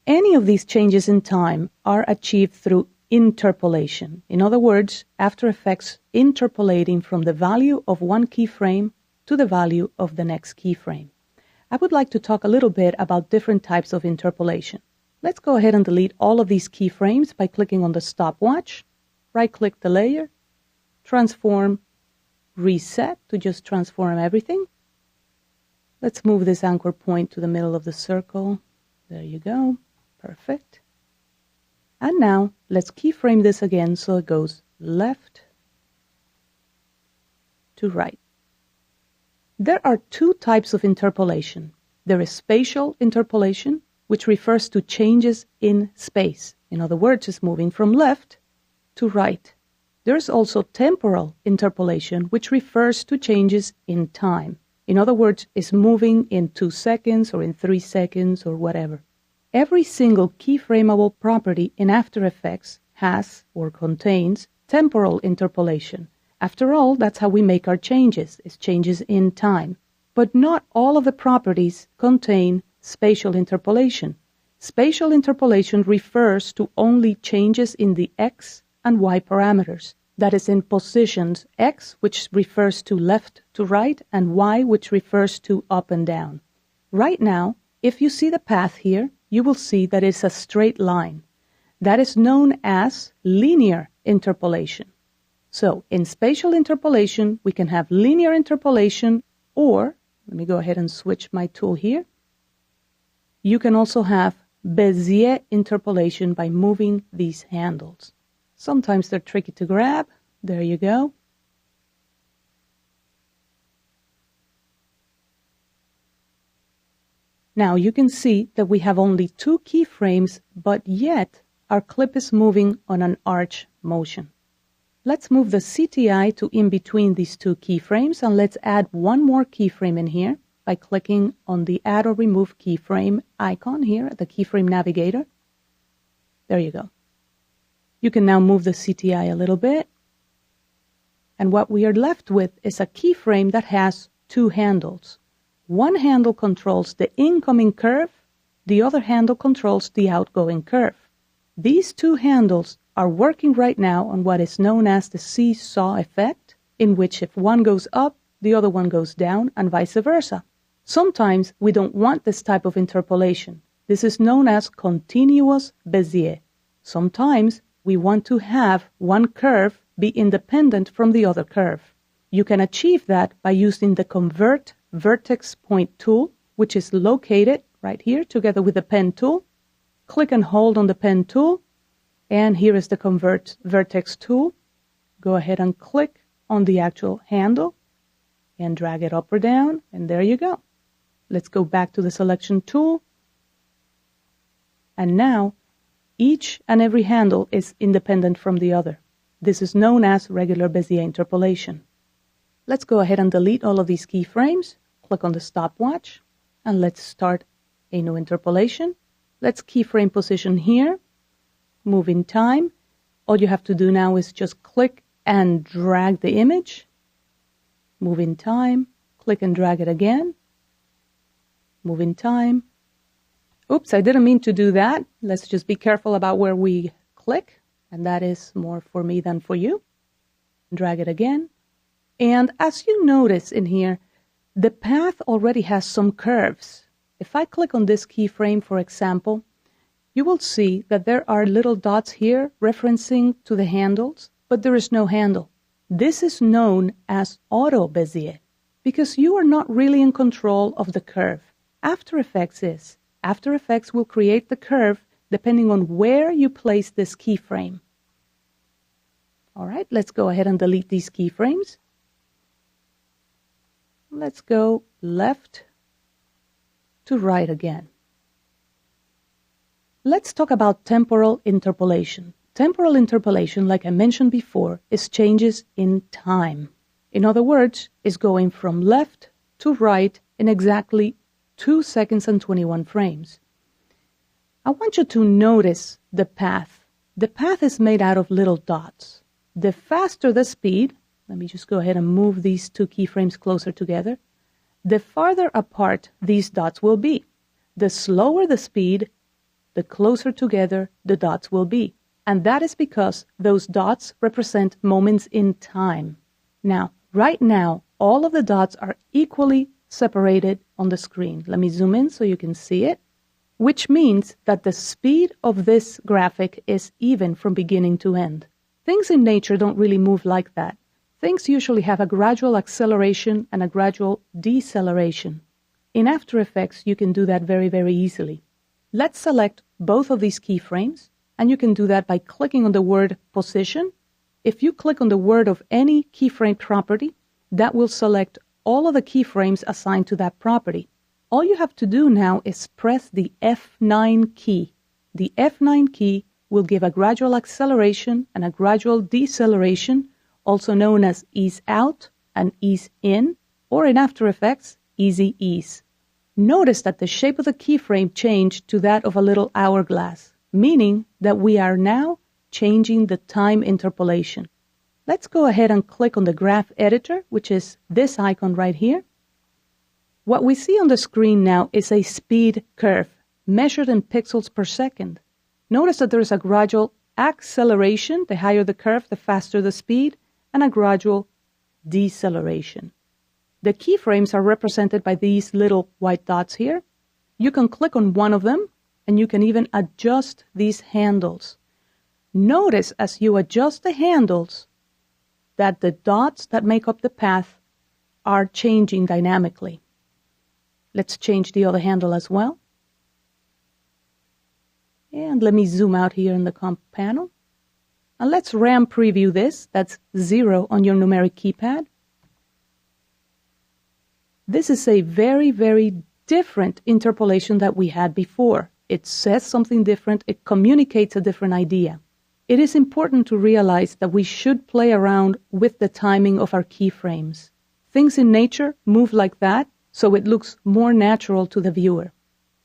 Any of these changes in time are achieved through interpolation. In other words, After Effects interpolating from the value of one keyframe to the value of the next keyframe. I would like to talk a little bit about different types of interpolation. Let's go ahead and delete all of these keyframes by clicking on the stopwatch, right-click the layer, transform, reset to just transform everything. Let's move this anchor point to the middle of the circle. There you go. Perfect. And now let's keyframe this again so it goes left to right. There are two types of interpolation. There is spatial interpolation, which refers to changes in space. In other words, it's moving from left to right. There's also temporal interpolation, which refers to changes in time. In other words, it's moving in 2 seconds or in 3 seconds or whatever. Every single keyframeable property in After Effects has or contains temporal interpolation. After all, that's how we make our changes, is changes in time. But not all of the properties contain spatial interpolation. Spatial interpolation refers to only changes in the x and y parameters. That is in positions x, which refers to left to right, and y, which refers to up and down. Right now, if you see the path here, you will see that it's a straight line. That is known as linear interpolation. So in spatial interpolation, we can have linear interpolation, or, let me go ahead and switch my tool here. You can also have Bezier interpolation by moving these handles. Sometimes they're tricky to grab. There you go. Now you can see that we have only 2 keyframes, but yet our clip is moving on an arch motion. Let's move the CTI to in between these 2 keyframes, and let's add one more keyframe in here by clicking on the Add or Remove Keyframe icon here at the Keyframe Navigator. There you go. You can now move the CTI a little bit, and what we are left with is a keyframe that has 2 handles. One handle controls the incoming curve, the other handle controls the outgoing curve. These 2 handles are working right now on what is known as the seesaw effect, in which if one goes up, the other one goes down, and vice versa. Sometimes we don't want this type of interpolation. This is known as continuous Bezier. Sometimes we want to have one curve be independent from the other curve. You can achieve that by using the Convert Vertex Point tool, which is located right here together with the Pen tool. Click and hold on the Pen tool, and here is the Convert Vertex tool. Go ahead and click on the actual handle and drag it up or down, and there you go. Let's go back to the Selection tool, and now each and every handle is independent from the other. This is known as regular Bezier interpolation. Let's go ahead and delete all of these keyframes. Click on the stopwatch, and let's start a new interpolation. Let's keyframe position here, move in time. All you have to do now is just click and drag the image, move in time, click and drag it again, move in time. Oops, I didn't mean to do that. Let's just be careful about where we click, and that is more for me than for you. Drag it again. And as you notice in here, the path already has some curves. If I click on this keyframe, for example, you will see that there are little dots here referencing to the handles, but there is no handle. This is known as auto Bezier because you are not really in control of the curve. After Effects is. After Effects will create the curve depending on where you place this keyframe. All right, let's go ahead and delete these keyframes. Let's go left to right again. Let's talk about temporal interpolation. Temporal interpolation, like I mentioned before, is changes in time. In other words, is going from left to right in exactly 2 seconds and 21 frames. I want you to notice the path. The path is made out of little dots. The faster the speed, let me just go ahead and move these 2 keyframes closer together, the farther apart these dots will be. The slower the speed, the closer together the dots will be. And that is because those dots represent moments in time. Now, right now, all of the dots are equally separated on the screen. Let me zoom in so you can see it, which means that the speed of this graphic is even from beginning to end. Things in nature don't really move like that. Things usually have a gradual acceleration and a gradual deceleration. In After Effects, you can do that very, very easily. Let's select both of these keyframes, and you can do that by clicking on the word Position. If you click on the word of any keyframe property, that will select all of the keyframes assigned to that property. All you have to do now is press the F9 key. The F9 key will give a gradual acceleration and a gradual deceleration, also known as ease out and ease in, or in After Effects, easy ease. Notice that the shape of the keyframe changed to that of a little hourglass, meaning that we are now changing the time interpolation. Let's go ahead and click on the graph editor, which is this icon right here. What we see on the screen now is a speed curve measured in pixels per second. Notice that there is a gradual acceleration. The higher the curve, the faster the speed, and a gradual deceleration. The keyframes are represented by these little white dots here. You can click on one of them, and you can even adjust these handles. Notice as you adjust the handles that the dots that make up the path are changing dynamically. Let's change the other handle as well. And let me zoom out here in the comp panel. And let's RAM preview this. That's 0 on your numeric keypad. This is a very, very different interpolation that we had before. It says something different. It communicates a different idea. It is important to realize that we should play around with the timing of our keyframes. Things in nature move like that, so it looks more natural to the viewer.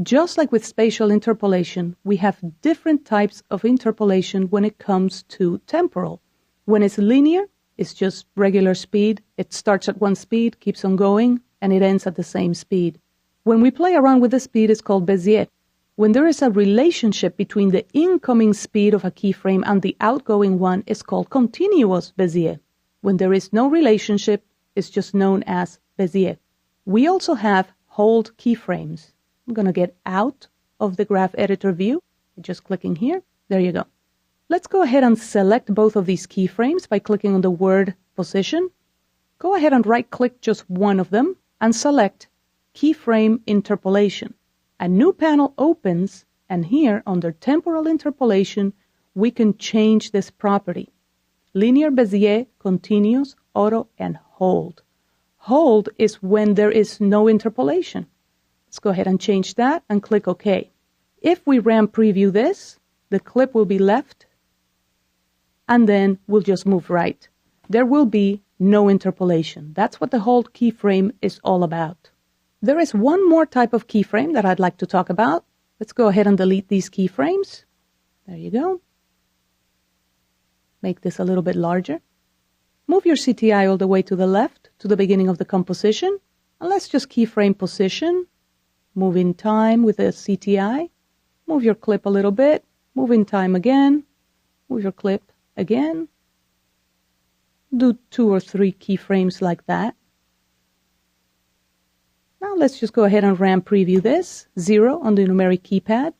Just like with spatial interpolation, we have different types of interpolation when it comes to temporal. When it's linear, it's just regular speed. It starts at one speed, keeps on going, and it ends at the same speed. When we play around with the speed, it's called Bezier. When there is a relationship between the incoming speed of a keyframe and the outgoing one, it's called continuous Bezier. When there is no relationship, it's just known as Bezier. We also have hold keyframes. I'm going to get out of the graph editor view. Just clicking here. There you go. Let's go ahead and select both of these keyframes by clicking on the word Position. Go ahead and right-click just one of them and select Keyframe Interpolation. A new panel opens, and here under Temporal Interpolation, we can change this property. Linear Bezier, Continuous, Auto, and Hold. Hold is when there is no interpolation. Let's go ahead and change that and click OK. If we RAM preview this, the clip will be left, and then we'll just move right. There will be no interpolation. That's what the hold keyframe is all about. There is one more type of keyframe that I'd like to talk about. Let's go ahead and delete these keyframes. There you go. Make this a little bit larger. Move your CTI all the way to the left, to the beginning of the composition. And let's just keyframe position. Move in time with the CTI. Move your clip a little bit. Move in time again. Move your clip again. Do 2 or 3 keyframes like that. Now let's just go ahead and RAM preview this. 0 on the numeric keypad.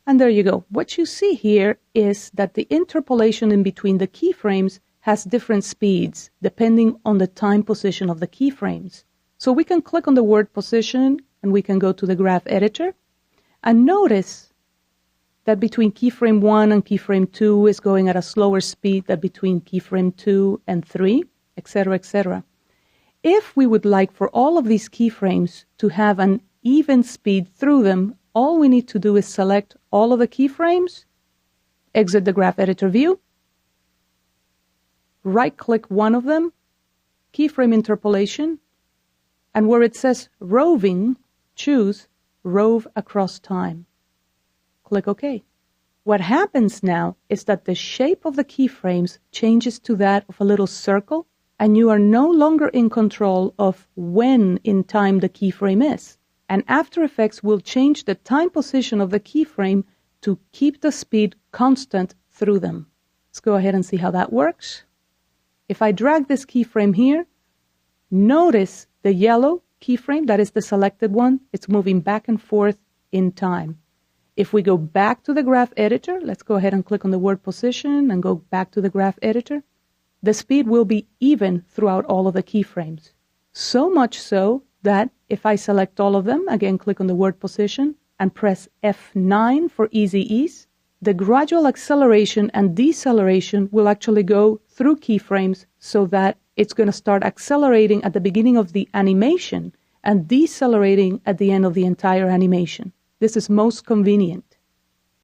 And there you go. What you see here is that the interpolation in between the keyframes has different speeds depending on the time position of the keyframes. So we can click on the word Position and we can go to the graph editor. And notice that between keyframe 1 and keyframe 2 is going at a slower speed than between keyframe 2 and 3, etc., etc. If we would like for all of these keyframes to have an even speed through them, all we need to do is select all of the keyframes, exit the graph editor view, right-click one of them, keyframe interpolation, and where it says roving, choose Rove Across Time. Click OK. What happens now is that the shape of the keyframes changes to that of a little circle, and you are no longer in control of when in time the keyframe is. And After Effects will change the time position of the keyframe to keep the speed constant through them. Let's go ahead and see how that works. If I drag this keyframe here, notice the yellow keyframe, that is the selected one, it's moving back and forth in time. If we go back to the graph editor, let's go ahead and click on the word position and go back to the graph editor, the speed will be even throughout all of the keyframes. So much so that if I select all of them, again click on the word position and press F9 for easy ease, the gradual acceleration and deceleration will actually go through keyframes so that it's going to start accelerating at the beginning of the animation and decelerating at the end of the entire animation. This is most convenient.